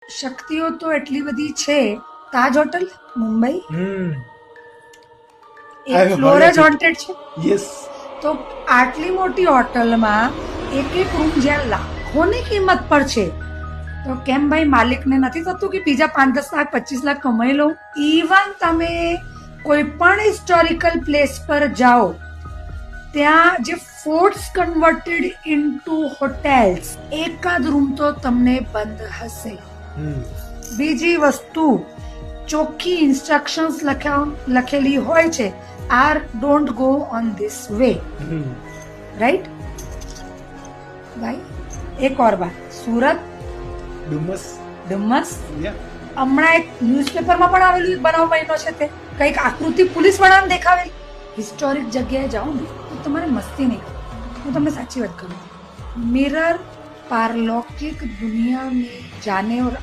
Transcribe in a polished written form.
શક્તિઓ તો એટલી બધી છે. તાજ હોટલ મુંબઈ એક ફ્લોર જ હોન્ટેડ છે. યસ. તો આટલી મોટી હોટલમાં એક એક રૂમ જ્યાં લાખોની કિંમત પર છે, તો કેમ ભાઈ માલિકને નથી થતું કે બીજા 5-10 લાખ 25 લાખ કમાઈ લો? ઇવન તમે કોઈ પણ હિસ્ટોરિકલ પ્લેસ પર જાઓ, ત્યાં જે ફોર્ટ્સ કન્વર્ટેડ ઇનટુ હોટેલ્સ, એકાદ રૂમ તો તમને બંધ હશે. બીજી વસ્તુ, ચોખ્ખી ઇન્સ્ટ્રક્શન્સ લખેલી હોય છે, are don't go on this way, right ભાઈ. એક ઓર બાત, સુરત ડુમસ. હમણાં એક ન્યૂઝપેપરમાં પણ આવેલું, બનાવ બન્યો છે તે કંઈક આકૃતિ પોલીસ વડાને દેખાવેલી. હિસ્ટોરિક જગ્યાએ જાઓ ને તો તમારે મસ્તી નહીં કરવી. હું તમને સાચી વાત કરું, મિરર पारलौकिक दुनिया में जाने और